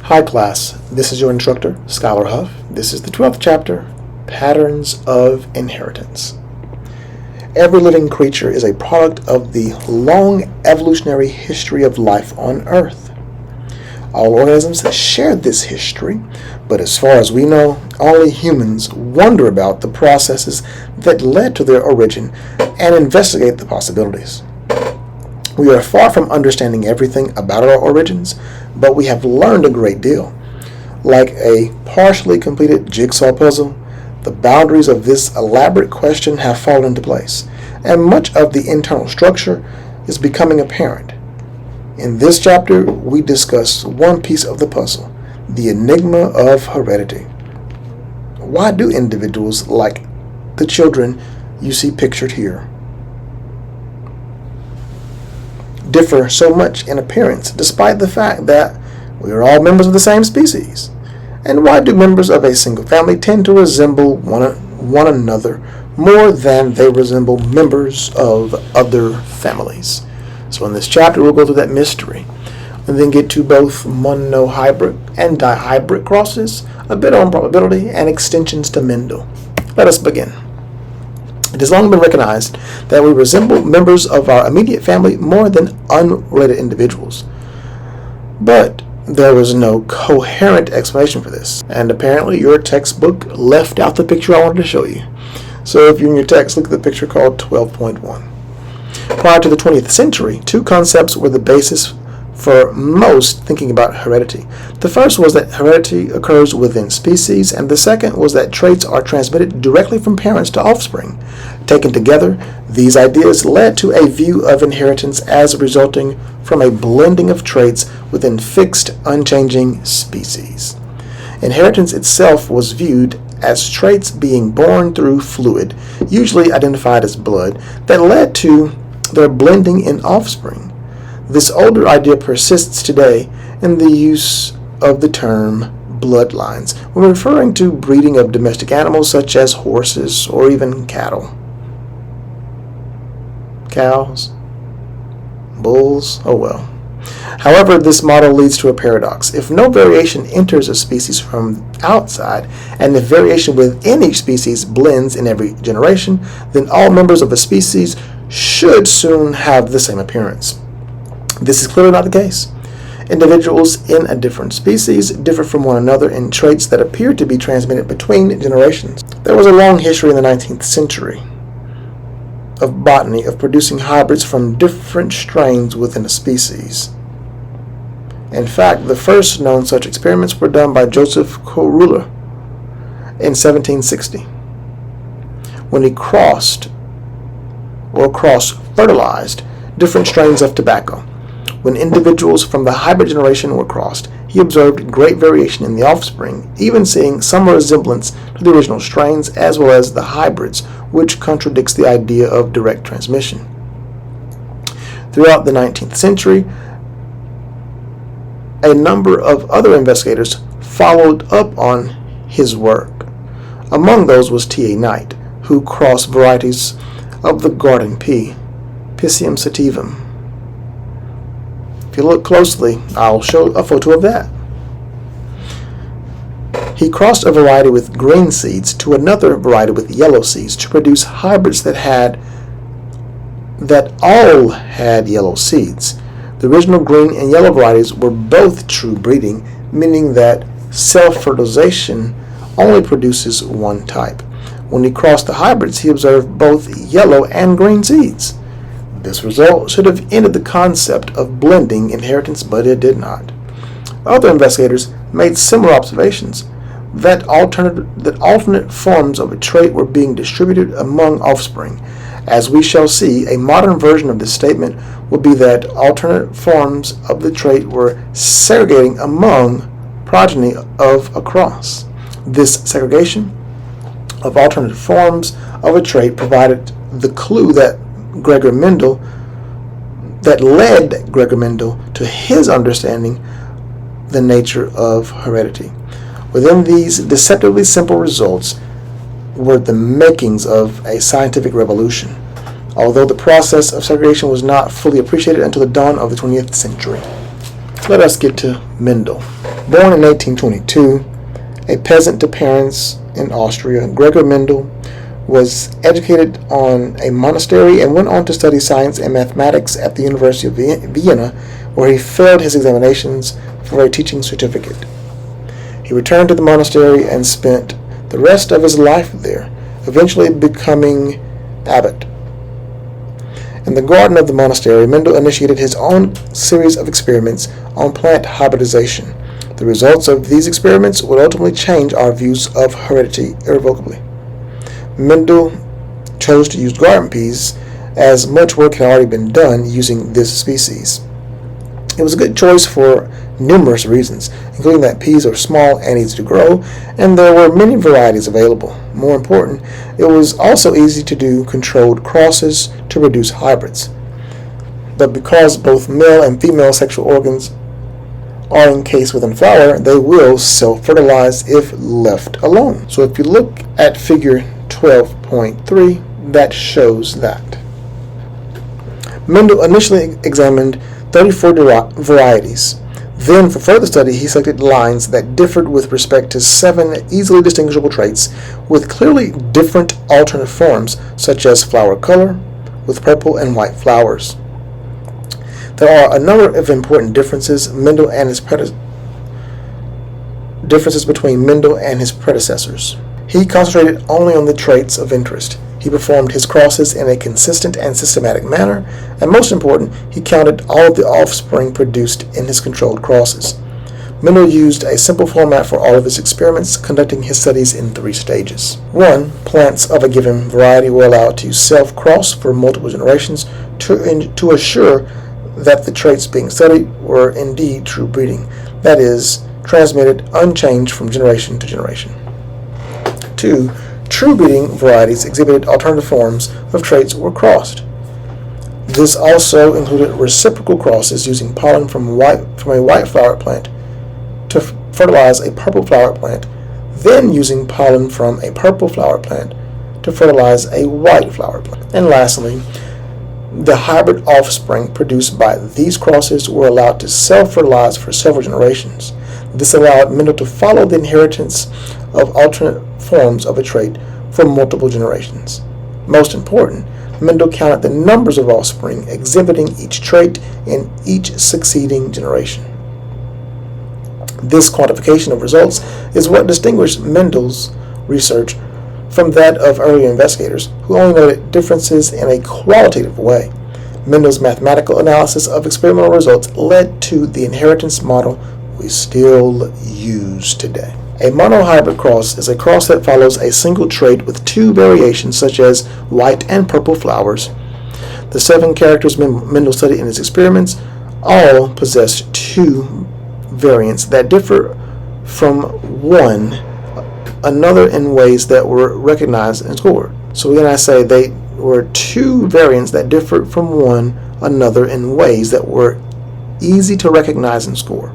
Hi class, this is your instructor, Scholar Huff. This is the 12th chapter, Patterns of Inheritance. Every living creature is a product of the long evolutionary history of life on Earth. All organisms share this history, but as far as we know, only humans wonder about the processes that led to their origin and investigate the possibilities. We are far from understanding everything about our origins, but we have learned a great deal. Like a partially completed jigsaw puzzle, the boundaries of this elaborate question have fallen into place, and much of the internal structure is becoming apparent. In this chapter, we discuss one piece of the puzzle, the enigma of heredity. Why do individuals like the children you see pictured here differ so much in appearance, despite the fact that we are all members of the same species? And why do members of a single family tend to resemble one another more than they resemble members of other families? So in this chapter, we'll go through that mystery, and then get to both monohybrid and dihybrid crosses, a bit on probability, and extensions to Mendel. Let us begin. It has long been recognized that we resemble members of our immediate family more than unrelated individuals. But there was no coherent explanation for this, and apparently your textbook left out the picture I wanted to show you. So if you're in your text, look at the picture called 12.1. Prior to the 20th century, two concepts were the basis for most thinking about heredity. The first was that heredity occurs within species, and the second was that traits are transmitted directly from parents to offspring. Taken together, these ideas led to a view of inheritance as resulting from a blending of traits within fixed, unchanging species. Inheritance itself was viewed as traits being born through fluid, usually identified as blood, that led to their blending in offspring. This older idea persists today in the use of the term bloodlines when referring to breeding of domestic animals such as horses or even cattle. Cows? Bulls? Oh well. However, this model leads to a paradox. If no variation enters a species from outside, and if variation within each species blends in every generation, then all members of a species should soon have the same appearance. This is clearly not the case. Individuals in a different species differ from one another in traits that appear to be transmitted between generations. There was a long history in the 19th century of botany of producing hybrids from different strains within a species. In fact, the first known such experiments were done by Joseph Koehler in 1760, when he cross-fertilized different strains of tobacco. When individuals from the hybrid generation were crossed, he observed great variation in the offspring, even seeing some resemblance to the original strains as well as the hybrids, which contradicts the idea of direct transmission. Throughout the 19th century, a number of other investigators followed up on his work. Among those was T.A. Knight, who crossed varieties of the garden pea, Piscium sativum. If you look closely, I'll show a photo of that. He crossed a variety with green seeds to another variety with yellow seeds to produce hybrids that all had yellow seeds. The original green and yellow varieties were both true breeding, meaning that self-fertilization only produces one type. When he crossed the hybrids, he observed both yellow and green seeds. This result should have ended the concept of blending inheritance, but it did not. Other investigators made similar observations that alternate forms of a trait were being distributed among offspring. As we shall see, a modern version of this statement would be that alternate forms of the trait were segregating among progeny of a cross. This segregation of alternate forms of a trait provided the clue that led Gregor Mendel to his understanding the nature of heredity. Within these deceptively simple results were the makings of a scientific revolution, although the process of segregation was not fully appreciated until the dawn of the 20th century. Let us get to Mendel. Born in 1822, a peasant to parents in Austria, Gregor Mendel was educated on a monastery and went on to study science and mathematics at the University of Vienna, where he failed his examinations for a teaching certificate. He returned to the monastery and spent the rest of his life there, eventually becoming abbot. In the garden of the monastery, Mendel initiated his own series of experiments on plant hybridization. The results of these experiments would ultimately change our views of heredity irrevocably. Mendel chose to use garden peas, as much work had already been done using this species. It was a good choice for numerous reasons, including that peas are small and easy to grow, and there were many varieties available. More important, it was also easy to do controlled crosses to reduce hybrids. But because both male and female sexual organs are encased within flower, they will self-fertilize if left alone. So if you look at figure 12.3, that shows that. Mendel initially examined 34 varieties. Then, for further study, he selected lines that differed with respect to 7 easily distinguishable traits with clearly different alternate forms, such as flower color, with purple and white flowers. There are a number of important differences between Mendel and his predecessors. He concentrated only on the traits of interest. He performed his crosses in a consistent and systematic manner, and most important, he counted all of the offspring produced in his controlled crosses. Mendel used a simple format for all of his experiments, conducting his studies in 3 stages. 1. Plants of a given variety were allowed to self-cross for multiple generations to assure that the traits being studied were indeed true breeding, that is, transmitted unchanged from generation to generation. 2. True breeding varieties exhibited alternative forms of traits were crossed. This also included reciprocal crosses using pollen from a white flowered plant to fertilize a purple flowered plant, then using pollen from a purple flowered plant to fertilize a white flowered plant. And lastly, the hybrid offspring produced by these crosses were allowed to self-fertilize for several generations. This allowed Mendel to follow the inheritance of alternate forms of a trait for multiple generations. Most important, Mendel counted the numbers of offspring exhibiting each trait in each succeeding generation. This quantification of results is what distinguished Mendel's research from that of earlier investigators, who only noted differences in a qualitative way. Mendel's mathematical analysis of experimental results led to the inheritance model we still use today. A monohybrid cross is a cross that follows a single trait with 2 variations, such as white and purple flowers. The 7 characters Mendel studied in his experiments all possessed 2 variants that differ from one another in ways that were recognized and scored. So again, I say they were 2 variants that differed from one another in ways that were easy to recognize and score.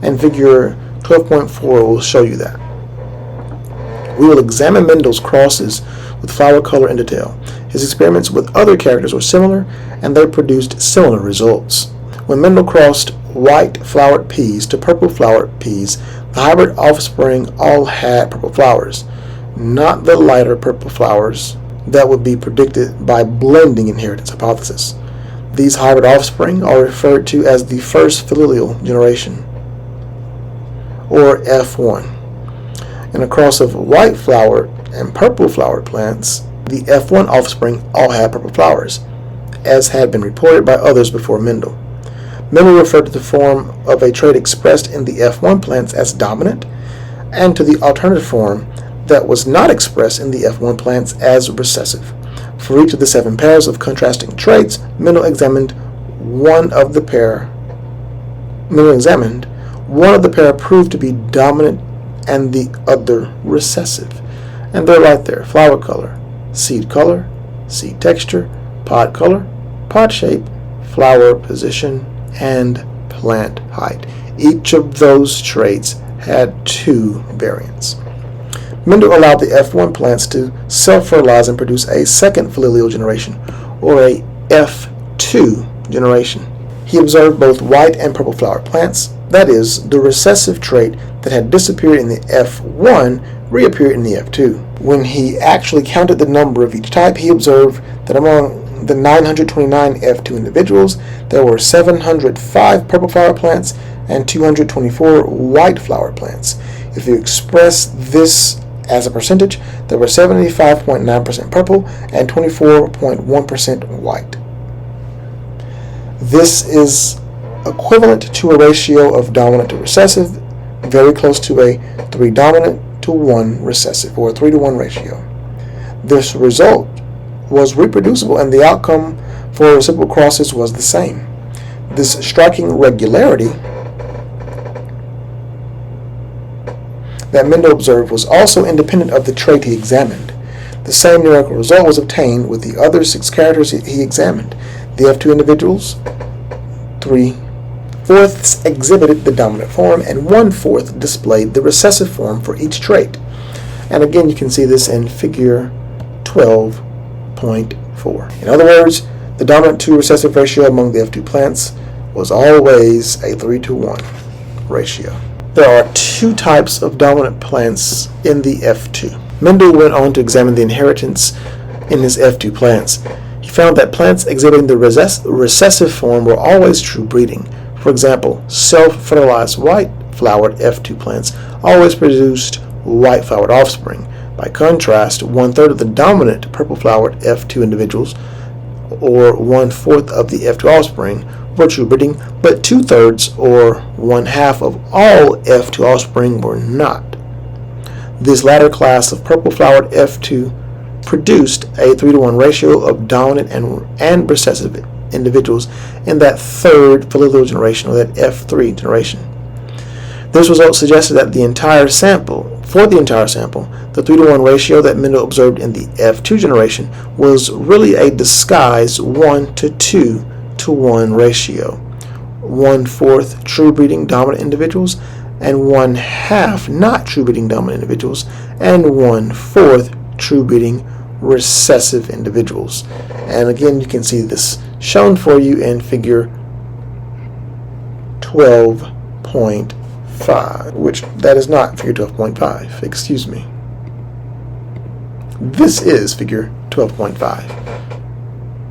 And figure 12.4 will show you that. We will examine Mendel's crosses with flower color in detail. His experiments with other characters were similar, and they produced similar results. When Mendel crossed white flowered peas to purple flowered peas, the hybrid offspring all had purple flowers, not the lighter purple flowers that would be predicted by blending inheritance hypothesis. These hybrid offspring are referred to as the first familial generation, or F1. In a cross of white flowered and purple flowered plants, the F1 offspring all had purple flowers, as had been reported by others before Mendel. Mendel referred to the form of a trait expressed in the F1 plants as dominant, and to the alternative form that was not expressed in the F1 plants as recessive. For each of the 7 pairs of contrasting traits, Mendel examined one of the pair proved to be dominant and the other recessive. And they're right there: flower color, seed texture, pod color, pod shape, flower position, and plant height. Each of those traits had 2 variants. Mendel allowed the F1 plants to self-fertilize and produce a second familial generation, or a F2 generation. He observed both white and purple flowered plants. That is, the recessive trait that had disappeared in the F1 reappeared in the F2. When he actually counted the number of each type, he observed that among the 929 F2 individuals, there were 705 purple flower plants and 224 white flower plants. If you express this as a percentage, there were 75.9% purple and 24.1% white. This is equivalent to a ratio of dominant to recessive, very close to a 3 dominant to 1 recessive, or a 3-to-1 ratio. This result was reproducible, and the outcome for reciprocal crosses was the same. This striking regularity that Mendel observed was also independent of the trait he examined. The same numerical result was obtained with the other 6 characters he examined. The F2 individuals, 3/4 exhibited the dominant form, and 1/4 displayed the recessive form for each trait. And again, you can see this in figure 12.4. In other words, the dominant to recessive ratio among the F2 plants was always a 3-to-1 ratio. There are 2 types of dominant plants in the F2. Mendel went on to examine the inheritance in his F2 plants. He found that plants exhibiting the recessive form were always true breeding. For example, self-fertilized white-flowered F2 plants always produced white-flowered offspring. By contrast, 1/3 of the dominant purple-flowered F2 individuals, or 1/4 of the F2 offspring, were true breeding, but 2/3 or 1/2 of all F2 offspring were not. This latter class of purple-flowered F2 produced a 3-to-1 ratio of dominant and recessive individuals in that 3rd familial generation, or that F3 generation. This result suggested that for the entire sample, the 3-to-1 ratio that Mendel observed in the F2 generation was really a disguised 1-to-2-to-1 ratio. 1/4 true breeding dominant individuals and 1/2 not true breeding dominant individuals, and 1/4 true breeding recessive individuals. And again, you can see this shown for you in figure 12.5, which that is not figure 12.5, excuse me. This is figure 12.5.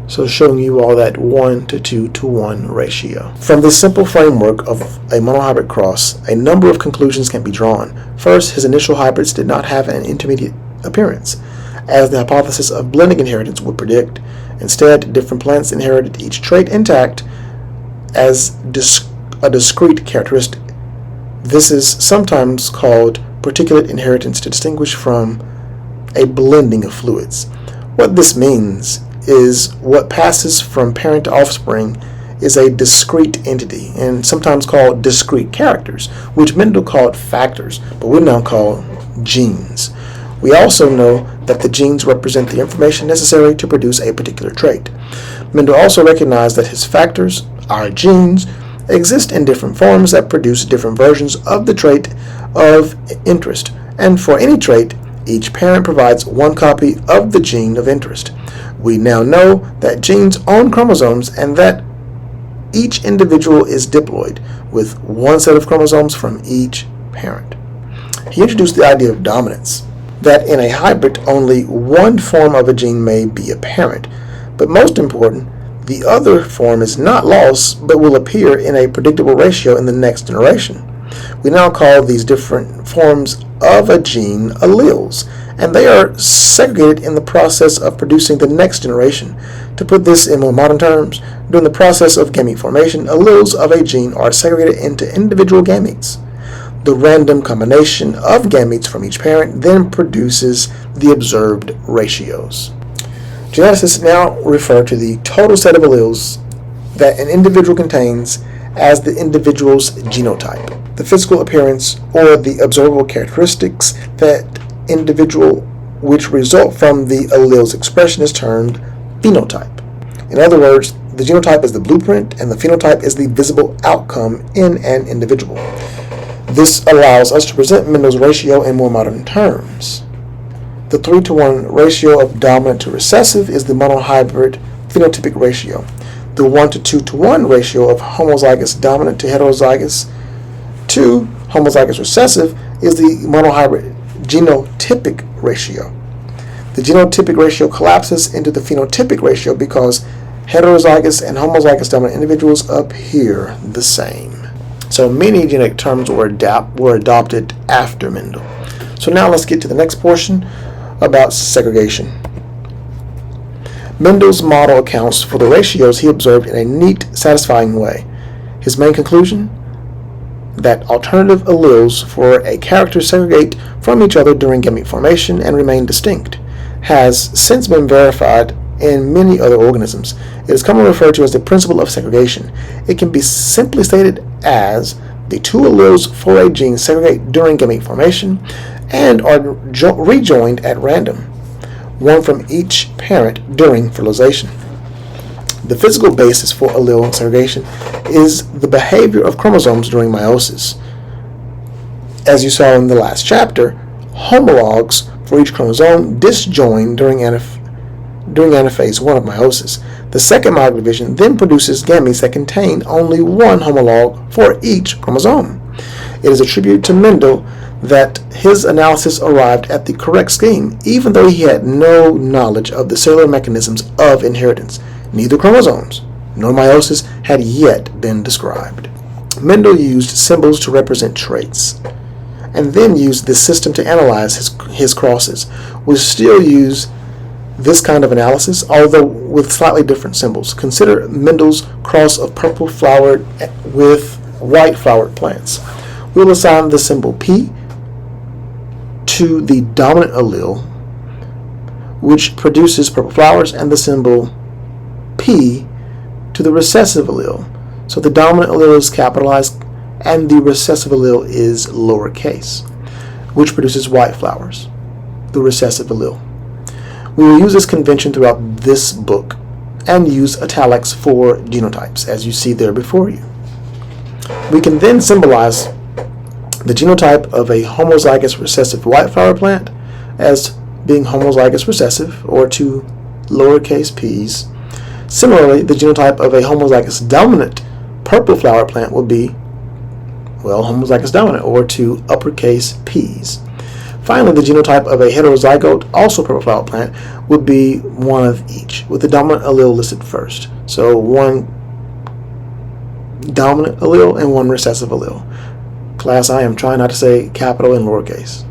So showing you all that 1-to-2-to-1 ratio. From this simple framework of a monohybrid cross, a number of conclusions can be drawn. First, his initial hybrids did not have an intermediate appearance, as the hypothesis of blending inheritance would predict. Instead, different plants inherited each trait intact as a discrete characteristic. This is sometimes called particulate inheritance to distinguish from a blending of fluids. What this means is what passes from parent to offspring is a discrete entity, and sometimes called discrete characters, which Mendel called factors, but we now call genes. We also know that the genes represent the information necessary to produce a particular trait. Mendel also recognized that his factors, our genes, exist in different forms that produce different versions of the trait of interest, and for any trait, each parent provides one copy of the gene of interest. We now know that genes own chromosomes and that each individual is diploid, with one set of chromosomes from each parent. He introduced the idea of dominance, that in a hybrid only one form of a gene may be a parent, but most important, the other form is not lost but will appear in a predictable ratio in the next generation. We now call these different forms of a gene alleles, and they are segregated in the process of producing the next generation. To put this in more modern terms, during the process of gamete formation, alleles of a gene are segregated into individual gametes. The random combination of gametes from each parent then produces the observed ratios. Geneticists now refer to the total set of alleles that an individual contains as the individual's genotype. The physical appearance or the observable characteristics that individual which result from the allele's expression is termed phenotype. In other words, the genotype is the blueprint and the phenotype is the visible outcome in an individual. This allows us to present Mendel's ratio in more modern terms. The 3-to-1 ratio of dominant to recessive is the monohybrid phenotypic ratio. The The 1:2:1 ratio of homozygous dominant to heterozygous to homozygous recessive is the monohybrid genotypic ratio. The genotypic ratio collapses into the phenotypic ratio because heterozygous and homozygous dominant individuals appear the same. So many genetic terms were adopted after Mendel. So now let's get to the next portion about segregation. Mendel's model accounts for the ratios he observed in a neat, satisfying way. His main conclusion? That alternative alleles for a character segregate from each other during gamete formation and remain distinct, has since been verified in many other organisms. It is commonly referred to as the principle of segregation. It can be simply stated as the two alleles for a gene segregate during gamete formation and are rejoined at random, one from each parent during fertilization. The physical basis for allele segregation is the behavior of chromosomes during meiosis. As you saw in the last chapter, homologs for each chromosome disjoin during anaphase 1 of meiosis. The second meiotic division then produces gametes that contain only one homolog for each chromosome. It is attributed to Mendel that his analysis arrived at the correct scheme, even though he had no knowledge of the cellular mechanisms of inheritance. Neither chromosomes nor meiosis had yet been described. Mendel used symbols to represent traits, and then used this system to analyze his crosses. We still use this kind of analysis, although with slightly different symbols. Consider Mendel's cross of purple flowered with white flowered plants. We'll assign the symbol P to the dominant allele, which produces purple flowers, and the symbol P to the recessive allele. So the dominant allele is capitalized and the recessive allele is lowercase, which produces white flowers, the recessive allele. We will use this convention throughout this book and use italics for genotypes, as you see there before you. We can then symbolize the genotype of a homozygous recessive white flower plant as being homozygous recessive, or two lowercase p's. Similarly, the genotype of a homozygous dominant purple flower plant would be, well, homozygous dominant, or two uppercase p's. Finally, the genotype of a heterozygote, also purple flower plant, would be one of each, with the dominant allele listed first. So one dominant allele and one recessive allele. Class, I am trying not to say capital and lowercase.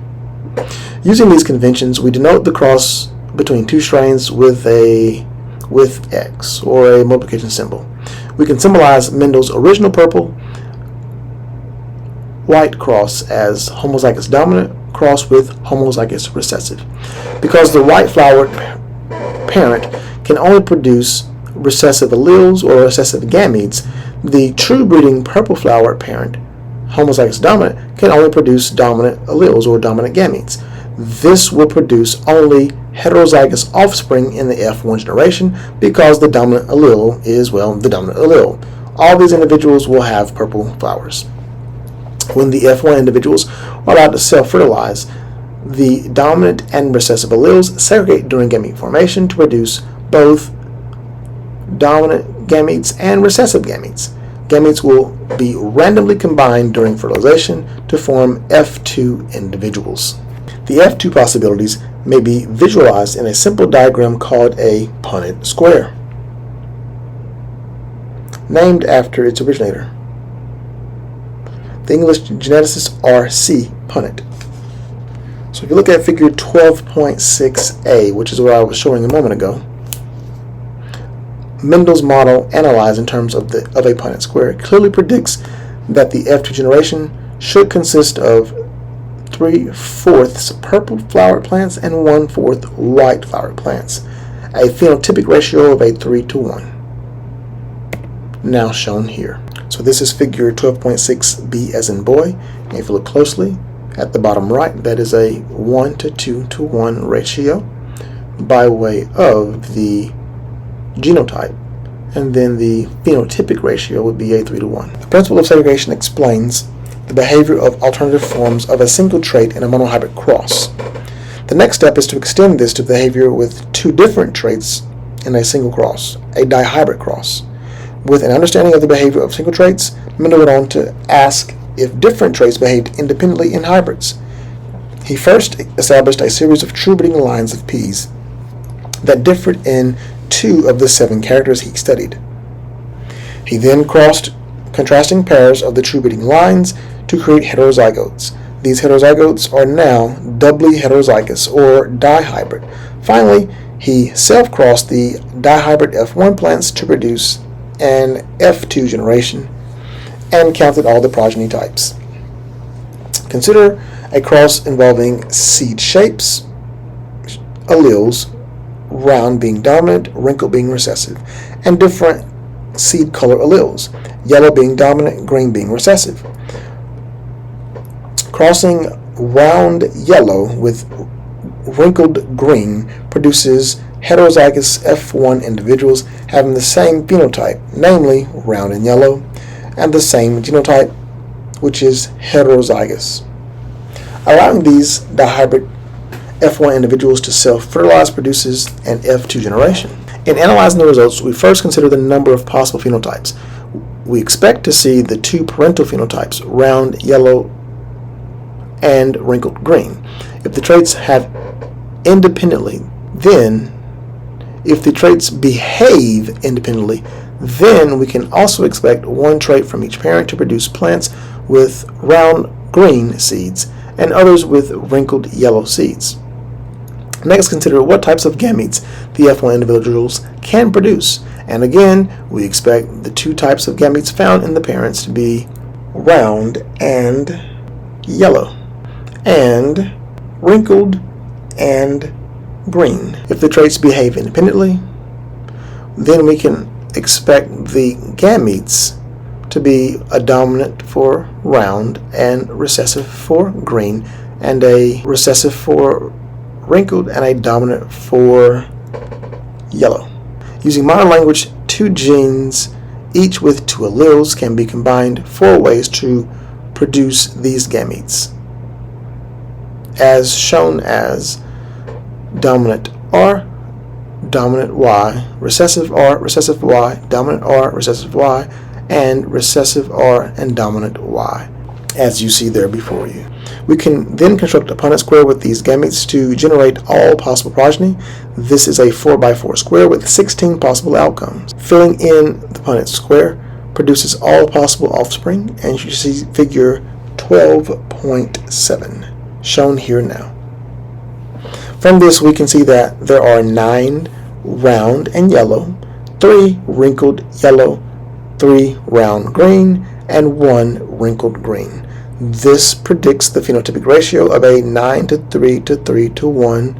Using these conventions, we denote the cross between two strains with X, or a multiplication symbol. We can symbolize Mendel's original purple white cross as homozygous dominant cross with homozygous recessive. Because the white flowered parent can only produce recessive alleles or recessive gametes, the true breeding purple flowered parent, homozygous dominant, can only produce dominant alleles or dominant gametes. This will produce only heterozygous offspring in the F1 generation because the dominant allele is, well, the dominant allele. All these individuals will have purple flowers. When the F1 individuals are allowed to self-fertilize, the dominant and recessive alleles segregate during gamete formation to produce both dominant gametes and recessive gametes. Gametes will be randomly combined during fertilization to form F2 individuals. The F2 possibilities may be visualized in a simple diagram called a Punnett square, named after its originator, the English geneticist R.C. Punnett. So if you look at figure 12.6a, which is what I was showing a moment ago, Mendel's model, analyzed in terms of a Punnett square, clearly predicts that the F2 generation should consist of 3/4 purple flowered plants and 1/4 white flowered plants, a phenotypic ratio of a 3:1, now shown here. So this is figure 12.6b as in boy, and if you look closely at the bottom right, that is a 1:2:1 ratio by way of the genotype, and then the phenotypic ratio would be a 3:1. The principle of segregation explains the behavior of alternative forms of a single trait in a monohybrid cross. The next step is to extend this to behavior with two different traits in a single cross, a dihybrid cross. With an understanding of the behavior of single traits, Mendel went on to ask if different traits behaved independently in hybrids. He first established a series of true breeding lines of peas that differed in 2 of the 7 characters he studied. He then crossed contrasting pairs of the true breeding lines to create heterozygotes. These heterozygotes are now doubly heterozygous or dihybrid. Finally, he self-crossed the dihybrid F1 plants to produce an F2 generation and counted all the progeny types. Consider a cross involving seed shapes, alleles, round being dominant, wrinkle being recessive, and different seed color alleles, yellow being dominant, green being recessive. Crossing round yellow with wrinkled green produces heterozygous F1 individuals having the same phenotype, namely round and yellow, and the same genotype, which is heterozygous. Allowing these dihybrid F1 individuals to self-fertilize produces an F2 generation. In analyzing the results, we first consider the number of possible phenotypes. We expect to see the 2 parental phenotypes, round yellow and wrinkled green. If the traits have independently, then if the traits behave independently, then we can also expect 1 trait from each parent to produce plants with round green seeds and others with wrinkled yellow seeds. Next, consider what types of gametes the F1 individuals can produce. And again, we expect the 2 types of gametes found in the parents to be round and yellow, and wrinkled and green. If the traits behave independently, then we can expect the gametes to be a dominant for round and recessive for green, and a recessive for wrinkled and a dominant for yellow. Using modern language, 2 genes, each with 2 alleles, can be combined 4 ways to produce these gametes, as shown as dominant R, dominant Y, recessive R, recessive Y, dominant R, recessive Y, and recessive R and dominant Y, as you see there before you. We can then construct a Punnett square with these gametes to generate all possible progeny. This is a 4x4 square with 16 possible outcomes. Filling in the Punnett square produces all possible offspring, and you see figure 12.7 shown here now. From this, we can see that there are 9 round and yellow, 3 wrinkled yellow, 3 round green, and 1 wrinkled green. This predicts the phenotypic ratio of a 9:3 to 3:1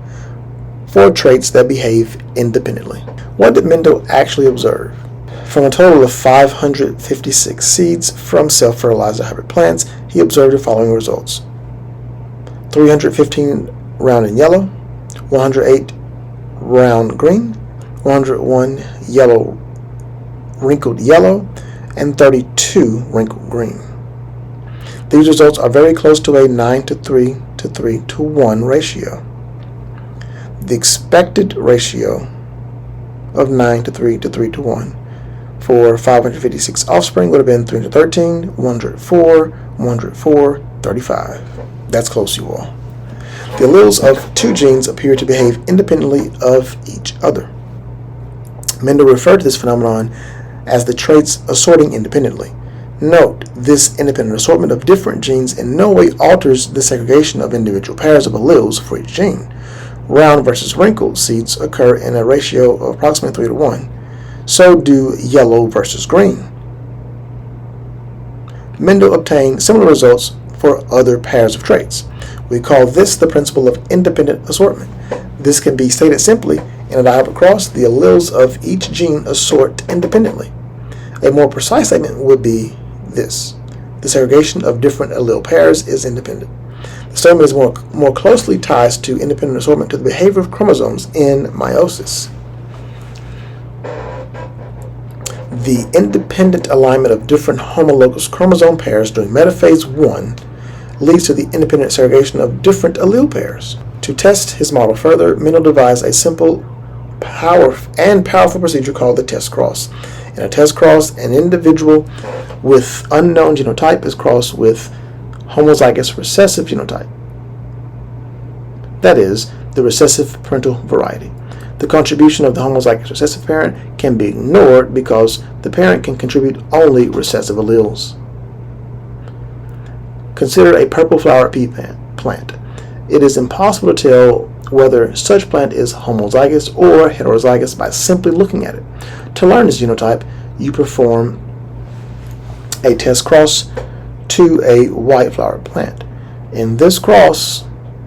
for traits that behave independently. What did Mendel actually observe? From a total of 556 seeds from self-fertilized hybrid plants, he observed the following results: 315 round and yellow, 108 round green, 101 yellow wrinkled yellow, and 32 wrinkled green. These results are very close to a 9:3 to 3:1 ratio. The expected ratio of 9:3 to 3:1 for 556 offspring would have been 313, 104, 104, 35. That's close, you all. The alleles of 2 genes appear to behave independently of each other. Mendel referred to this phenomenon as the traits assorting independently. Note, this independent assortment of different genes in no way alters the segregation of individual pairs of alleles for each gene. Round versus wrinkled seeds occur in a ratio of approximately 3:1. So do yellow versus green. Mendel obtained similar results for other pairs of traits. We call this the principle of independent assortment. This can be stated simply: in a dihybrid cross, the alleles of each gene assort independently. A more precise statement would be this: the segregation of different allele pairs is independent. The statement is more closely ties to independent assortment to the behavior of chromosomes in meiosis. The independent alignment of different homologous chromosome pairs during metaphase 1 leads to the independent segregation of different allele pairs. To test his model further, Mendel devised a simple, powerful procedure called the test cross. In a test cross, an individual with unknown genotype is crossed with homozygous recessive genotype. That is, the recessive parental variety. The contribution of the homozygous recessive parent can be ignored because the parent can contribute only recessive alleles. Consider a purple flower pea plant. It is impossible to tell whether such plant is homozygous or heterozygous by simply looking at it. To learn this genotype, you perform a test cross to a white flower plant. In this cross,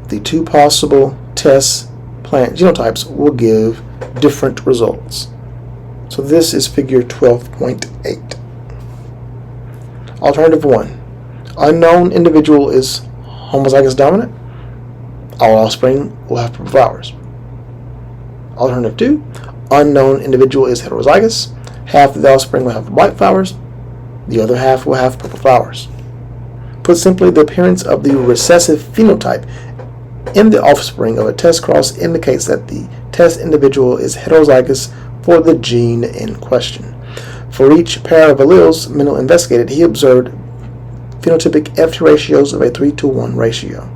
the two possible test plant genotypes will give different results. So this is figure 12.8. Alternative 1. Unknown individual is homozygous dominant. All offspring will have purple flowers. Alternative 2. Unknown individual is heterozygous. Half of the offspring will have white flowers. The other half will have purple flowers. Put simply, the appearance of the recessive phenotype in the offspring of a test cross indicates that the test individual is heterozygous for the gene in question. For each pair of alleles Mendel investigated, he observed phenotypic F2 ratios of a 3-to-1 ratio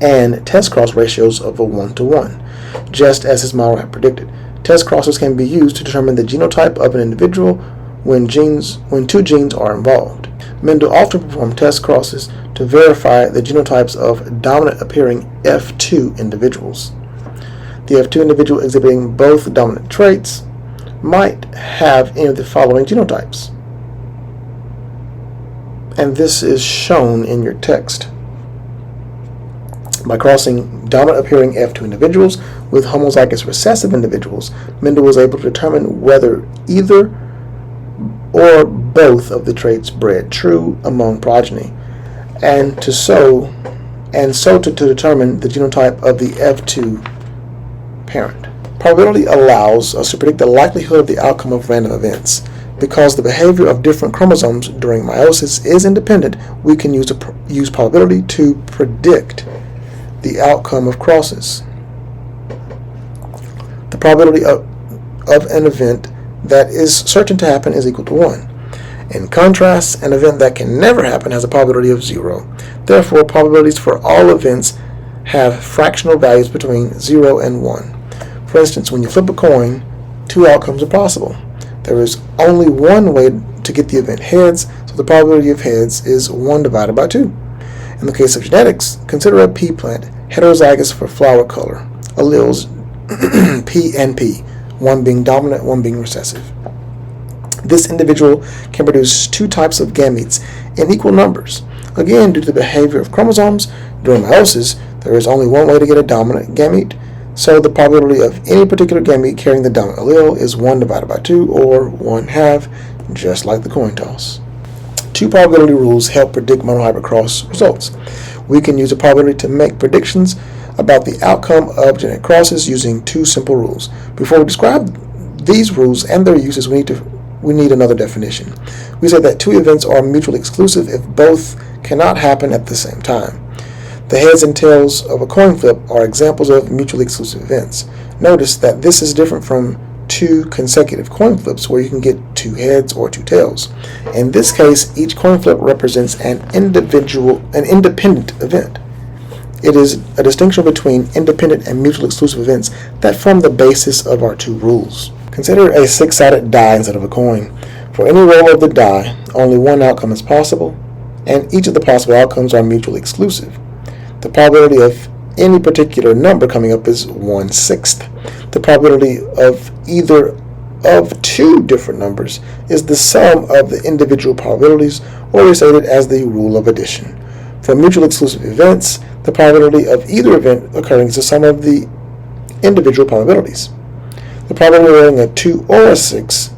and test cross ratios of a 1-to-1, just as his model had predicted. Test crosses can be used to determine the genotype of an individual when two genes are involved. Mendel often performed test crosses to verify the genotypes of dominant appearing F2 individuals. The F2 individual exhibiting both dominant traits might have any of the following genotypes. And this is shown in your text. By crossing dominant appearing F2 individuals with homozygous recessive individuals, Mendel was able to determine whether either or both of the traits bred true among progeny, and so to determine the genotype of the F2 parent. Probability allows us to predict the likelihood of the outcome of random events. Because the behavior of different chromosomes during meiosis is independent, we can use probability to predict the outcome of crosses. The probability of an event that is certain to happen is equal to 1. In contrast, an event that can never happen has a probability of 0. Therefore, probabilities for all events have fractional values between 0 and 1. For instance, when you flip a coin, two outcomes are possible. There is only one way to get the event heads, so the probability of heads is 1 divided by 2. In the case of genetics, consider a pea plant heterozygous for flower color, alleles P and P, one being dominant, one being recessive. This individual can produce two types of gametes in equal numbers. Again, due to the behavior of chromosomes during meiosis, there is only one way to get a dominant gamete, so the probability of any particular gamete carrying the dominant allele is 1 divided by 2, or 1/2, just like the coin toss. Two probability rules help predict monohybrid cross results. We can use a probability to make predictions about the outcome of genetic crosses using two simple rules. Before we describe these rules and their uses, we need another definition. We say that two events are mutually exclusive if both cannot happen at the same time. The heads and tails of a coin flip are examples of mutually exclusive events. Notice that this is different from two consecutive coin flips where you can get two heads or two tails. In this case, each coin flip represents an independent event. It is a distinction between independent and mutually exclusive events that form the basis of our two rules. Consider a six-sided die instead of a coin. For any roll of the die, only one outcome is possible, and each of the possible outcomes are mutually exclusive. The probability of any particular number coming up is 1/6. The probability of either of two different numbers is the sum of the individual probabilities, or restated as the rule of addition. For mutually exclusive events, the probability of either event occurring is the sum of the individual probabilities. The probability of rolling a 2 or a 6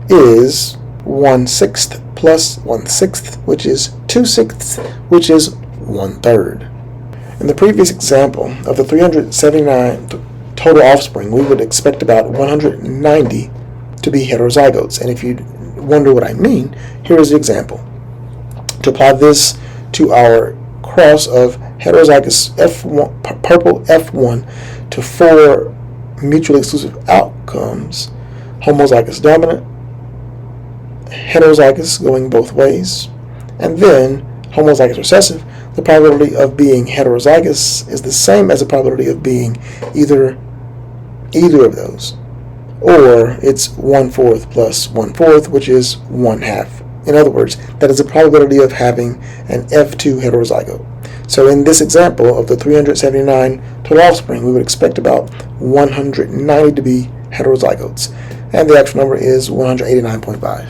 is 1/6 plus 1/6, which is 2/6, which is 1/3. In the previous example of the 379 total offspring, we would expect about 190 to be heterozygotes. And if you wonder what I mean, here is the example. To apply this to our cross of heterozygous F1, purple F1 to 4 mutually exclusive outcomes, homozygous dominant, heterozygous going both ways, and then homozygous recessive. The probability of being heterozygous is the same as the probability of being either of those, or it's 1/4 plus 1/4, which is 1/2. In other words, that is the probability of having an F2 heterozygote. So in this example of the 379 total offspring, we would expect about 190 to be heterozygotes, and the actual number is 189.5.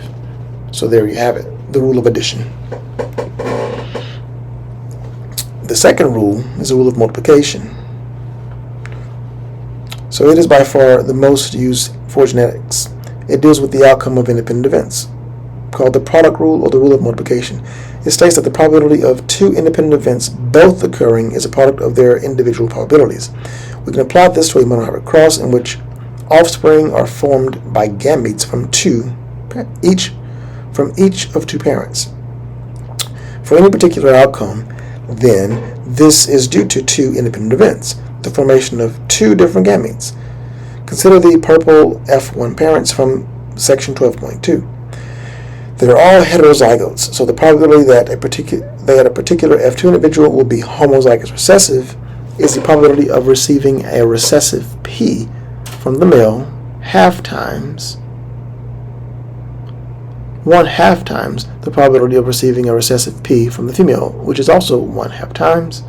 So there you have it, the rule of addition. The second rule is the rule of multiplication. So it is by far the most used for genetics. It deals with the outcome of independent events, called the product rule or the rule of multiplication. It states that the probability of two independent events both occurring is a product of their individual probabilities. We can apply this to a monohybrid cross in which offspring are formed by gametes from each of two parents. For any particular outcome, then this is due to two independent events, the formation of two different gametes. Consider the purple F1 parents from section 12.2. They're all heterozygotes, so the probability that a particular F2 individual will be homozygous recessive is the probability of receiving a recessive P from the male 1/2 times the probability of receiving a recessive P from the female, which is also 1/2 times.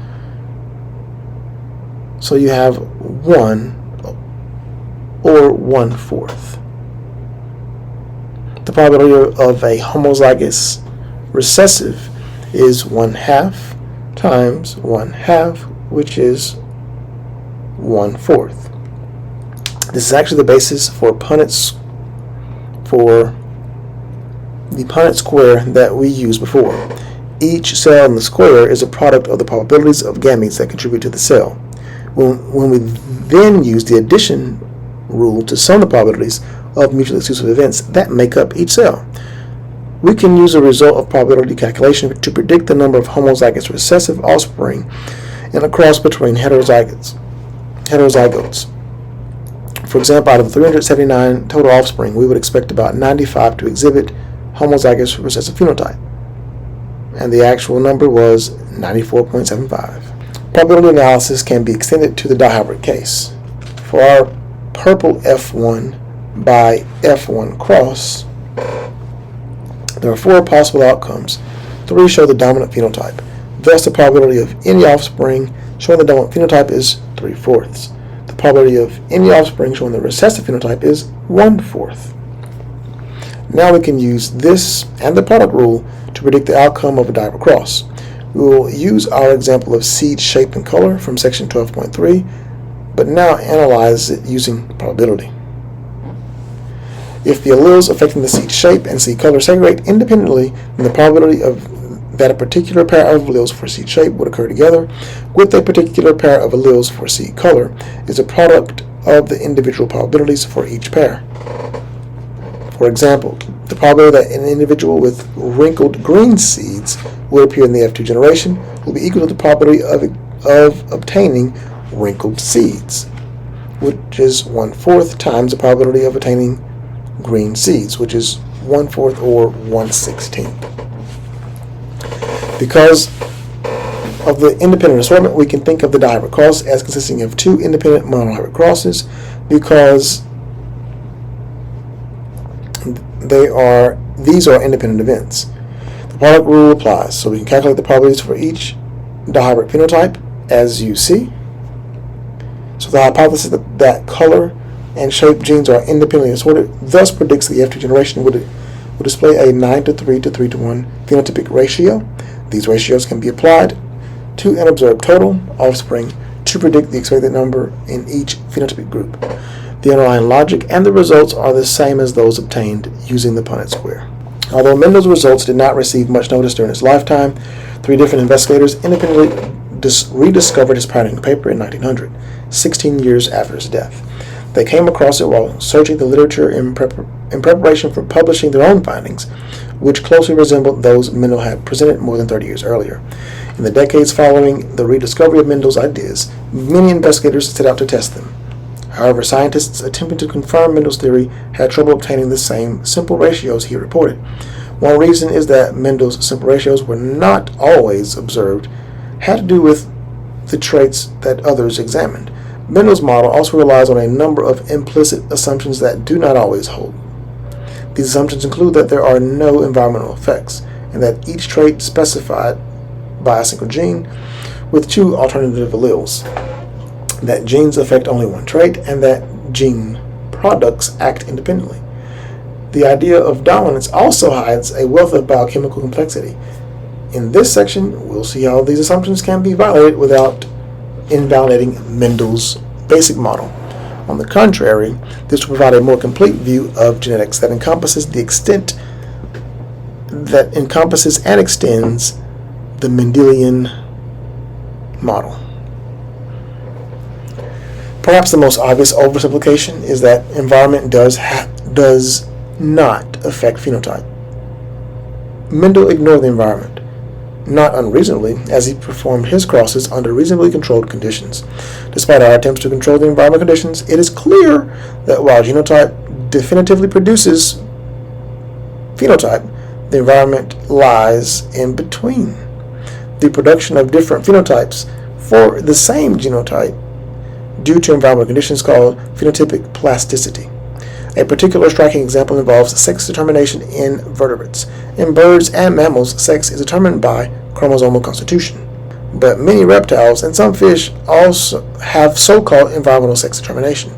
So you have 1 or 1/4. The probability of a homozygous recessive is 1/2 times 1/2, which is 1/4. This is actually the basis for the Punnett square that we used before. Each cell in the square is a product of the probabilities of gametes that contribute to the cell. When we then use the addition rule to sum the probabilities of mutually exclusive events that make up each cell, we can use a result of probability calculation to predict the number of homozygous recessive offspring in a cross between heterozygotes. For example, out of 379 total offspring, we would expect about 95 to exhibit homozygous recessive phenotype, and the actual number was 94.75. Probability analysis can be extended to the dihybrid case. For our purple F1 by F1 cross, there are 4 possible outcomes. 3 show the dominant phenotype. Thus, the probability of any offspring showing the dominant phenotype is 3/4. The probability of any offspring showing the recessive phenotype is 1/4. Now we can use this and the product rule to predict the outcome of a dihybrid cross. We will use our example of seed shape and color from section 12.3, but now analyze it using probability. If the alleles affecting the seed shape and seed color segregate independently, then the probability of that a particular pair of alleles for seed shape would occur together with a particular pair of alleles for seed color is a product of the individual probabilities for each pair. For example, the probability that an individual with wrinkled green seeds will appear in the F2 generation will be equal to the probability of obtaining wrinkled seeds, which is 1/4 times the probability of attaining green seeds, which is 1/4 or 1/16. Because of the independent assortment, we can think of the dihybrid cross as consisting of 2 independent monohybrid crosses because these are independent events. The product rule applies, so we can calculate the probabilities for each dihybrid phenotype as you see. So the hypothesis that color and shape genes are independently assorted thus predicts the F2 generation will display a 9:3 to 3:1 phenotypic ratio. These ratios can be applied to an observed total offspring to predict the expected number in each phenotypic group. The underlying logic and the results are the same as those obtained using the Punnett square. Although Mendel's results did not receive much notice during his lifetime, 3 different investigators independently rediscovered his pioneering paper in 1900, 16 years after his death. They came across it while searching the literature in preparation for publishing their own findings, which closely resembled those Mendel had presented more than 30 years earlier. In the decades following the rediscovery of Mendel's ideas, many investigators set out to test them. However, scientists attempting to confirm Mendel's theory had trouble obtaining the same simple ratios he reported. One reason is that Mendel's simple ratios were not always observed, had to do with the traits that others examined. Mendel's model also relies on a number of implicit assumptions that do not always hold. These assumptions include that there are no environmental effects, and that each trait specified by a single gene with two alternative alleles, that genes affect only one trait, and that gene products act independently. The idea of dominance also hides a wealth of biochemical complexity. In this section, we'll see how these assumptions can be violated without invalidating Mendel's basic model. On the contrary, this will provide a more complete view of genetics that encompasses and extends the Mendelian model. Perhaps the most obvious oversimplification is that environment does not affect phenotype. Mendel ignored the environment, not unreasonably, as he performed his crosses under reasonably controlled conditions. Despite our attempts to control the environmental conditions, it is clear that while genotype definitively produces phenotype, the environment lies in between. The production of different phenotypes for the same genotype due to environmental conditions called phenotypic plasticity. A particular striking example involves sex determination in vertebrates. In birds and mammals, sex is determined by chromosomal constitution. But many reptiles and some fish also have so-called environmental sex determination.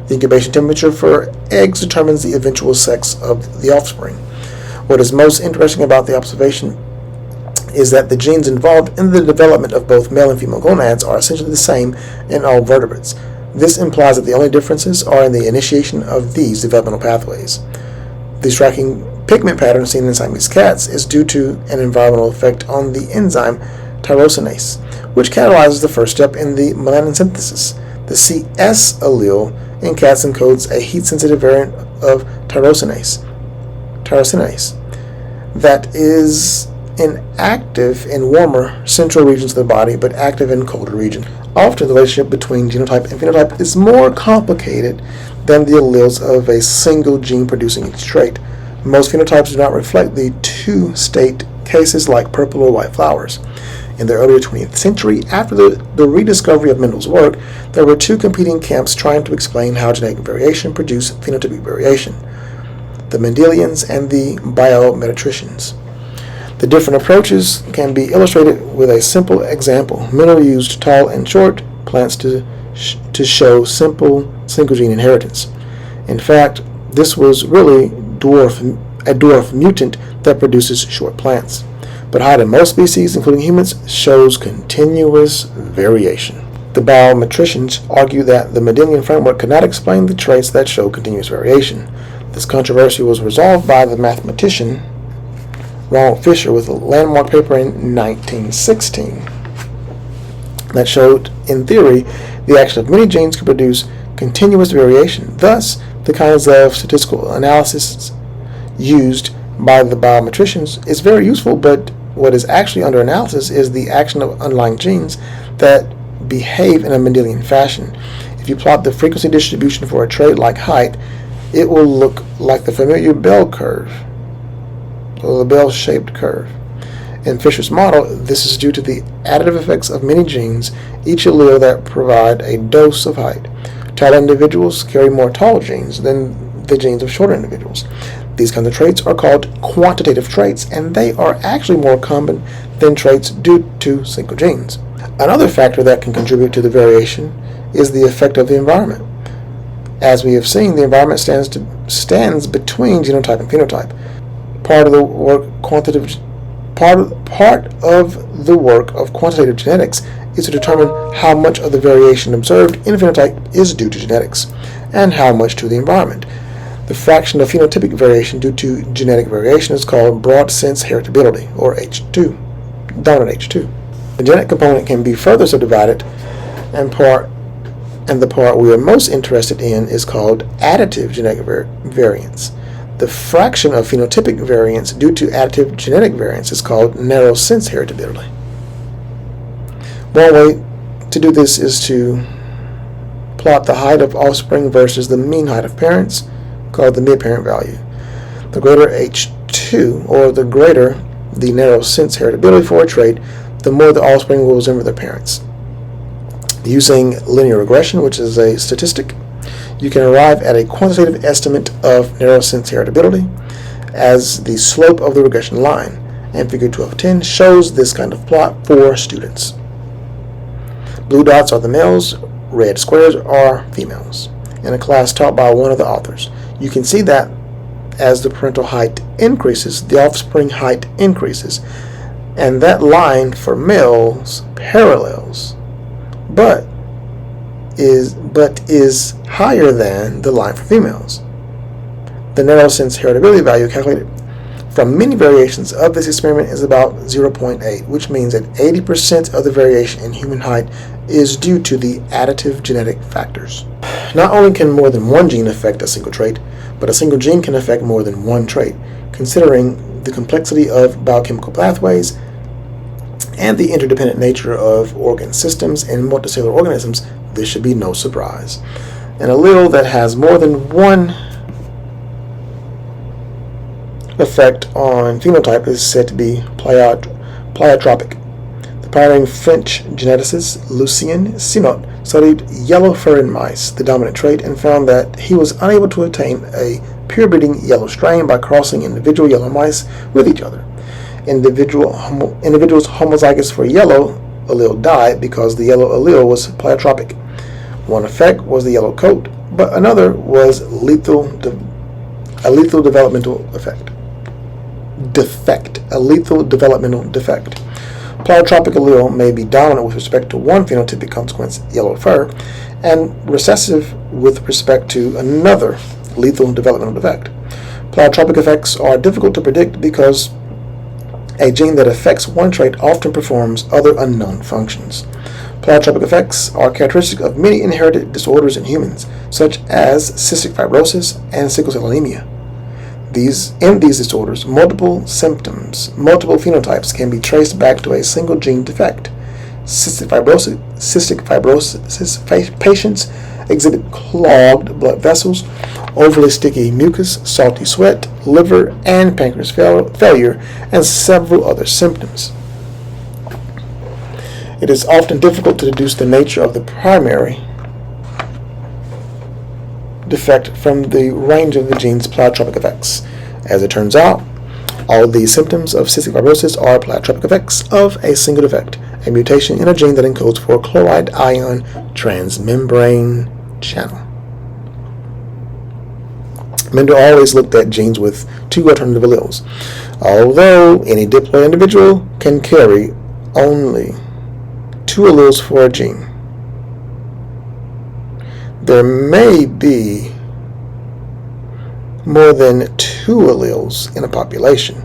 The incubation temperature for eggs determines the eventual sex of the offspring. What is most interesting about the observation is that the genes involved in the development of both male and female gonads are essentially the same in all vertebrates. This implies that the only differences are in the initiation of these developmental pathways. The striking pigment pattern seen in Siamese cats is due to an environmental effect on the enzyme tyrosinase, which catalyzes the first step in the melanin synthesis. The CS allele in cats encodes a heat-sensitive variant of tyrosinase that is inactive in warmer central regions of the body but active in colder regions. Often the relationship between genotype and phenotype is more complicated than the alleles of a single gene producing each trait. Most phenotypes do not reflect the two-state cases like purple or white flowers. In the early 20th century, after the rediscovery of Mendel's work, there were two competing camps trying to explain how genetic variation produced phenotypic variation: the Mendelians and the biometricians. The different approaches can be illustrated with a simple example. Mendel used tall and short plants to show simple single-gene inheritance. In fact, this was really a dwarf mutant that produces short plants. But height in most species, including humans, shows continuous variation. The biometricians argue that the Mendelian framework cannot explain the traits that show continuous variation. This controversy was resolved by the mathematician Ronald Fisher with a landmark paper in 1916 that showed, in theory, the action of many genes could produce continuous variation. Thus, the kinds of statistical analysis used by the biometricians is very useful, but what is actually under analysis is the action of underlying genes that behave in a Mendelian fashion. If you plot the frequency distribution for a trait like height, it will look like the familiar bell curve, or the bell-shaped curve. In Fisher's model, this is due to the additive effects of many genes, each allele that provide a dose of height. Taller individuals carry more tall genes than the genes of shorter individuals. These kinds of traits are called quantitative traits, and they are actually more common than traits due to single genes. Another factor that can contribute to the variation is the effect of the environment. As we have seen, the environment stands between genotype and phenotype. Part of the work of quantitative genetics is to determine how much of the variation observed in a phenotype is due to genetics, and how much to the environment. The fraction of phenotypic variation due to genetic variation is called broad sense heritability, or H2, dominant H2. The genetic component can be further subdivided, and the part we are most interested in is called additive genetic variance. The fraction of phenotypic variance due to additive genetic variance is called narrow sense heritability. One way to do this is to Plot the height of offspring versus the mean height of parents, called the mid-parent value. The greater H2, or the greater the narrow sense heritability for a trait, the more the offspring will resemble their parents. Using linear regression, which is a statistic, you can arrive at a quantitative estimate of narrow sense heritability as the slope of the regression line, and Figure 12.10 shows this kind of plot for students. Blue dots are the males, red squares are females. In a class taught by one of the authors, you can see that as the parental height increases, the offspring height increases, and that line for males parallels, but is higher than the line for females. The narrow sense heritability value calculated from many variations of this experiment is about 0.8, which means that 80% of the variation in human height is due to the additive genetic factors. Not only can more than one gene affect a single trait, but a single gene can affect more than one trait. Considering the complexity of biochemical pathways and the interdependent nature of organ systems in multicellular organisms, this should be no surprise. An allele that has more than one effect on phenotype is said to be pleiotropic. The pioneering French geneticist Lucien Sinot studied yellow fur in mice, the dominant trait, and found that he was unable to attain a pure-breeding yellow strain by crossing individual yellow mice with each other. Individuals homozygous for yellow allele died because the yellow allele was pleiotropic. One effect was the yellow coat, but another was a lethal developmental defect. Pleiotropic allele may be dominant with respect to one phenotypic consequence, yellow fur, and recessive with respect to another lethal developmental defect. Pleiotropic effects are difficult to predict because a gene that affects one trait often performs other unknown functions. Pleiotropic effects are characteristic of many inherited disorders in humans, such as cystic fibrosis and sickle cell anemia. In these disorders, multiple phenotypes can be traced back to a single gene defect. Cystic fibrosis patients exhibit clogged blood vessels, overly sticky mucus, salty sweat, liver and pancreas failure, and several other symptoms. It is often difficult to deduce the nature of the primary defect from the range of the gene's pleiotropic effects. As it turns out, all these symptoms of cystic fibrosis are pleiotropic effects of a single defect, a mutation in a gene that encodes for chloride ion transmembrane channel. Mendel always looked at genes with two alternative alleles. Although any diploid individual can carry only two alleles for a gene, there may be more than two alleles in a population.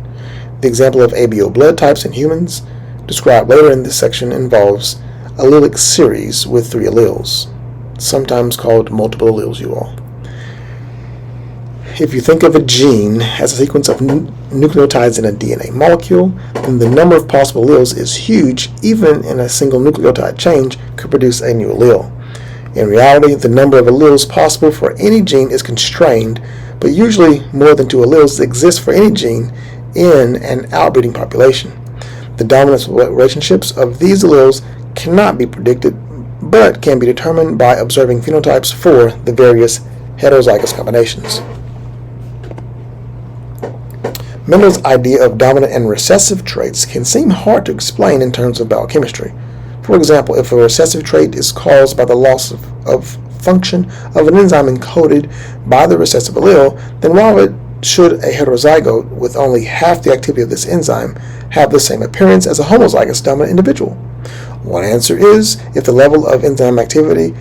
The example of ABO blood types in humans, described later in this section, involves allelic series with three alleles, sometimes called multiple alleles, you all. If you think of a gene as a sequence of nucleotides in a DNA molecule, then the number of possible alleles is huge. Even in a single nucleotide change could produce a new allele. In reality, the number of alleles possible for any gene is constrained, but usually more than two alleles exist for any gene in an outbreeding population. The dominance relationships of these alleles cannot be predicted, but can be determined by observing phenotypes for the various heterozygous combinations. Mendel's idea of dominant and recessive traits can seem hard to explain in terms of biochemistry. For example, if a recessive trait is caused by the loss of function of an enzyme encoded by the recessive allele, then why should a heterozygote with only half the activity of this enzyme have the same appearance as a homozygous dominant individual? One answer is, if the level of enzyme activity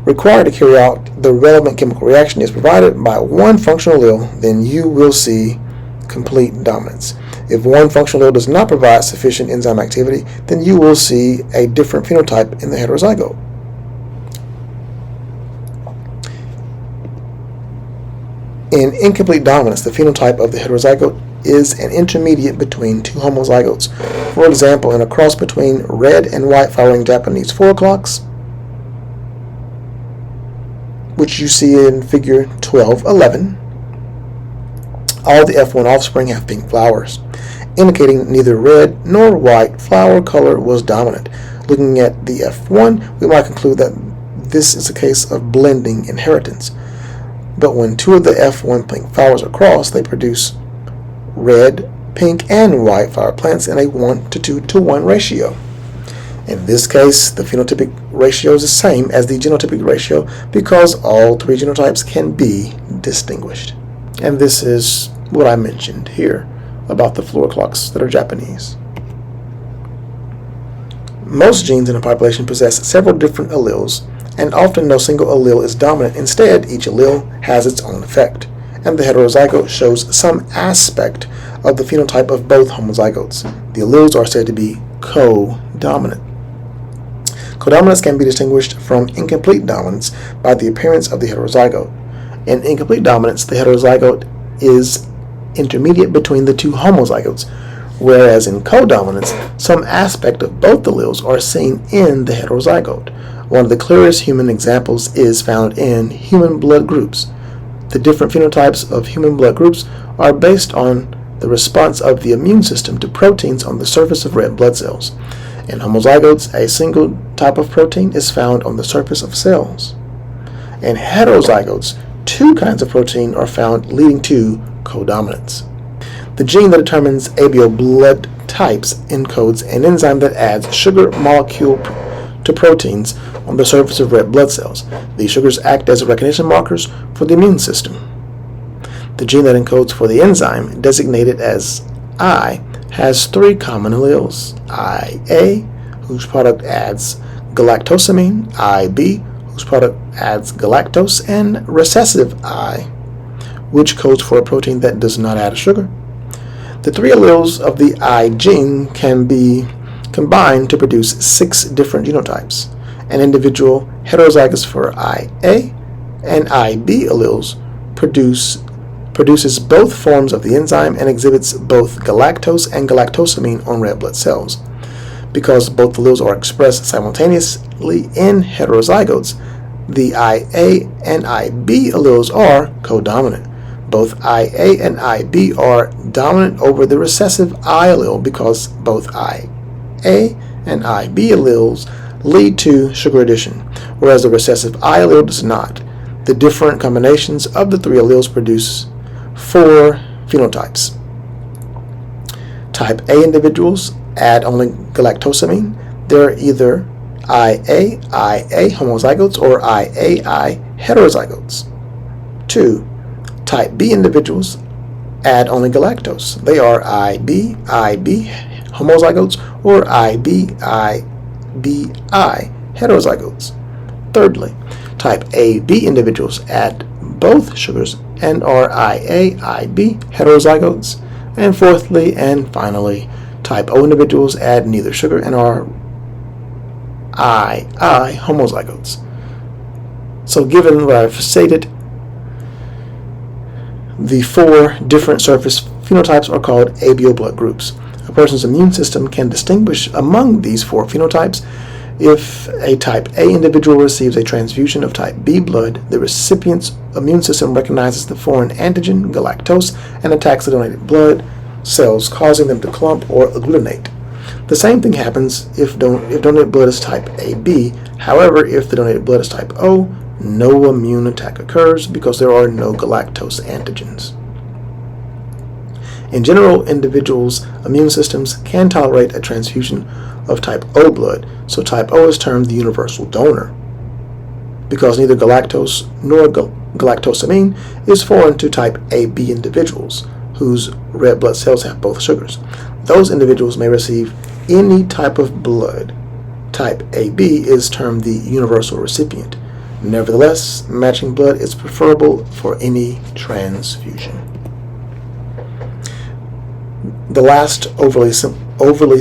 required to carry out the relevant chemical reaction is provided by one functional allele, then you will see complete dominance. If one functional allele does not provide sufficient enzyme activity, then you will see a different phenotype in the heterozygote. In incomplete dominance, the phenotype of the heterozygote is an intermediate between two homozygotes. For example, in a cross between red and white flowering Japanese 4 o'clocks, which you see in figure 1211, all the F1 offspring have pink flowers, indicating neither red nor white flower color was dominant. Looking at the F1, we might conclude that this is a case of blending inheritance. But when two of the F1 pink flowers are crossed, they produce red, pink, and white flower plants in a 1:2 to 1 ratio. In this case, the phenotypic ratio is the same as the genotypic ratio because all three genotypes can be distinguished. And this is what I mentioned here about the floor clocks that are Japanese. Most genes in a population possess several different alleles, and often no single allele is dominant. Instead, each allele has its own effect, and the heterozygote shows some aspect of the phenotype of both homozygotes. The alleles are said to be co-dominant. Codominance can be distinguished from incomplete dominance by the appearance of the heterozygote. In incomplete dominance, the heterozygote is intermediate between the two homozygotes, whereas in codominance, some aspect of both alleles are seen in the heterozygote. One of the clearest human examples is found in human blood groups. The different phenotypes of human blood groups are based on the response of the immune system to proteins on the surface of red blood cells. In homozygotes, a single type of protein is found on the surface of cells. In heterozygotes, two kinds of protein are found, leading to codominance. The gene that determines ABO blood types encodes an enzyme that adds sugar molecule to proteins on the surface of red blood cells. These sugars act as recognition markers for the immune system. The gene that encodes for the enzyme, designated as I, has three common alleles: IA, whose product adds galactosamine; IB, whose product adds galactose; and recessive I, which codes for a protein that does not add a sugar. The three alleles of the I gene can be combined to produce 6 different genotypes. An individual heterozygous for IA and IB alleles produces both forms of the enzyme and exhibits both galactose and galactosamine on red blood cells. Because both alleles are expressed simultaneously in heterozygotes, the IA and IB alleles are codominant. Both IA and IB are dominant over the recessive I allele because both IA and IB alleles lead to sugar addition, whereas the recessive I allele does not. The different combinations of the three alleles produce 4 phenotypes. Type A individuals add only galactosamine. They're either IA homozygotes or IAI heterozygotes. 2. Type B individuals add only galactose. They are IB homozygotes or IBI heterozygotes. Thirdly, type AB individuals add both sugars and are IAIB heterozygotes. And fourthly and finally, type O individuals add neither sugar and are II homozygotes. So given what I've stated, the 4 different surface phenotypes are called ABO blood groups. A person's immune system can distinguish among these 4 phenotypes. If a type A individual receives a transfusion of type B blood, the recipient's immune system recognizes the foreign antigen, galactose, and attacks the donated blood cells, causing them to clump or agglutinate. The same thing happens if donated blood is type AB. However, if the donated blood is type O, no immune attack occurs because there are no galactose antigens. In general, individuals' immune systems can tolerate a transfusion of type O blood, so type O is termed the universal donor. Because neither galactose nor galactosamine is foreign to type AB individuals, whose red blood cells have both sugars. Those individuals may receive any type of blood. Type AB is termed the universal recipient. Nevertheless, matching blood is preferable for any transfusion. The last overly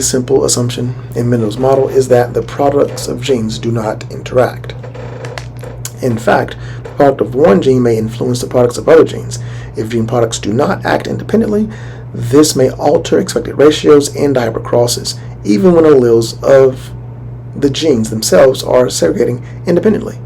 simple assumption in Mendel's model is that the products of genes do not interact. In fact, the product of one gene may influence the products of other genes. If gene products do not act independently, this may alter expected ratios and hypercrosses, even when alleles of the genes themselves are segregating independently.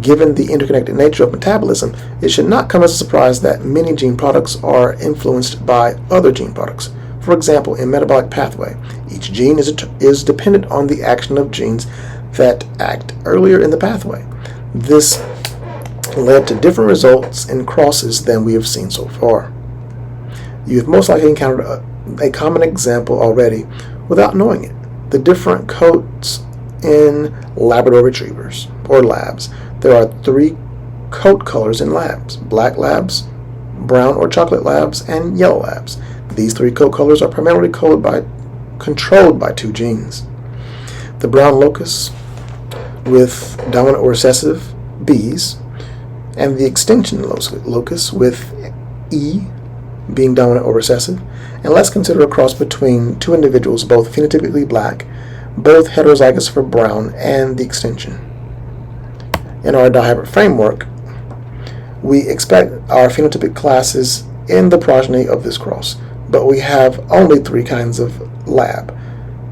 Given the interconnected nature of metabolism, it should not come as a surprise that many gene products are influenced by other gene products. For example, in metabolic pathway, each gene is dependent on the action of genes that act earlier in the pathway. This led to different results in crosses than we have seen so far. You have most likely encountered a common example already without knowing it: the different coats in Labrador retrievers, or labs. There are 3 coat colors in labs: black labs, brown or chocolate labs, and yellow labs. These 3 coat colors are primarily controlled by 2 genes: the brown locus with dominant or recessive Bs, and the extension locus with E being dominant or recessive. And let's consider a cross between 2 individuals, both phenotypically black, both heterozygous for brown, and the extension. In our dihybrid framework, we expect our phenotypic classes in the progeny of this cross, but we have only 3 kinds of lab.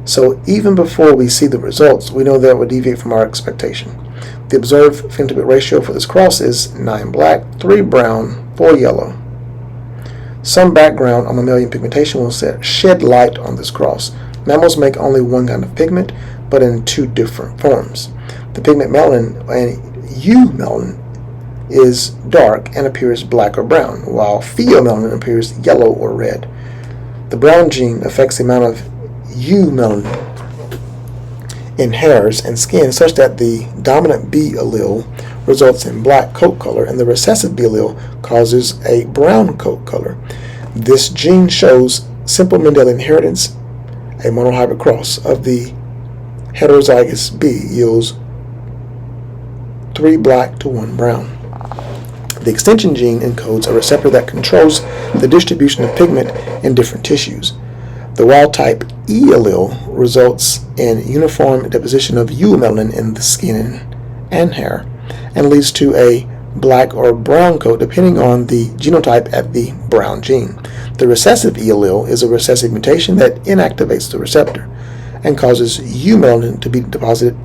So even before we see the results, we know that it would deviate from our expectation. The observed phenotypic ratio for this cross is 9 black, 3 brown, 4 yellow. Some background on mammalian pigmentation will shed light on this cross. Mammals make only 1 kind of pigment, but in 2 different forms. The pigment melanin and eumelanin is dark and appears black or brown, while pheomelanin appears yellow or red. The brown gene affects the amount of eumelanin in hairs and skin such that the dominant B allele results in black coat color and the recessive B allele causes a brown coat color. This gene shows simple Mendelian inheritance. A monohybrid cross of the heterozygous B yields 3 black to 1 brown. The extension gene encodes a receptor that controls the distribution of pigment in different tissues. The wild-type E allele results in uniform deposition of eumelanin in the skin and hair, and leads to a black or brown coat depending on the genotype at the brown gene. The recessive E allele is a recessive mutation that inactivates the receptor and causes eumelanin to be deposited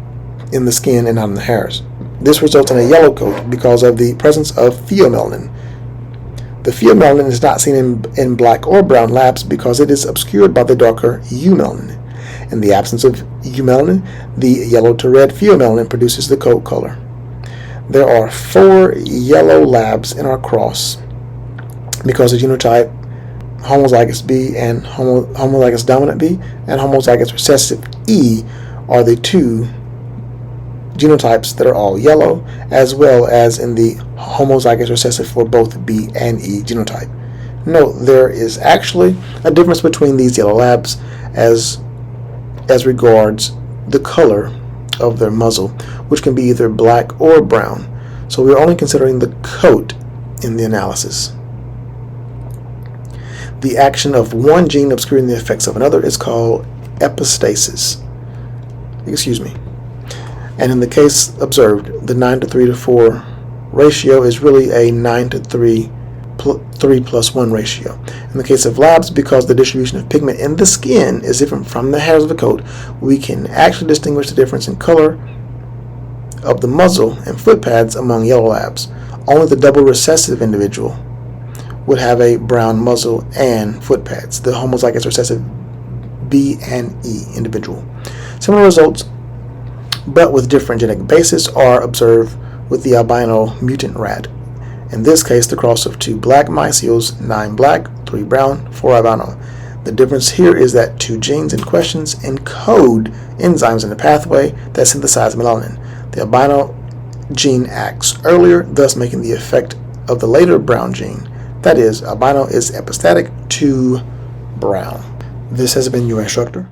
in the skin and not in the hairs. This results in a yellow coat because of the presence of pheomelanin. The pheomelanin is not seen in black or brown labs because it is obscured by the darker eumelanin. In the absence of eumelanin, the yellow to red pheomelanin produces the coat color. There are 4 yellow labs in our cross because the genotype homozygous B and homozygous dominant B and homozygous recessive E are the 2 genotypes that are all yellow, as well as in the homozygous recessive for both B and E genotype. Note, there is actually a difference between these yellow labs as regards the color of their muzzle, which can be either black or brown. So we're only considering the coat in the analysis. The action of one gene obscuring the effects of another is called epistasis. And in the case observed, the 9:3:4 ratio is really a 9:3 plus 1 ratio. In the case of labs, because the distribution of pigment in the skin is different from the hairs of the coat, we can actually distinguish the difference in color of the muzzle and foot pads among yellow labs. Only the double recessive individual would have a brown muzzle and foot pads, the homozygous recessive B and E individual. Similar results, but with different genetic basis, are observed with the albino mutant rat. In this case, the cross of 2 black mice yields 9 black, 3 brown, 4 albino. The difference here is that 2 genes in questions encode enzymes in the pathway that synthesize melanin. The albino gene acts earlier, thus making the effect of the later brown gene. That is, albino is epistatic to brown. This has been your instructor.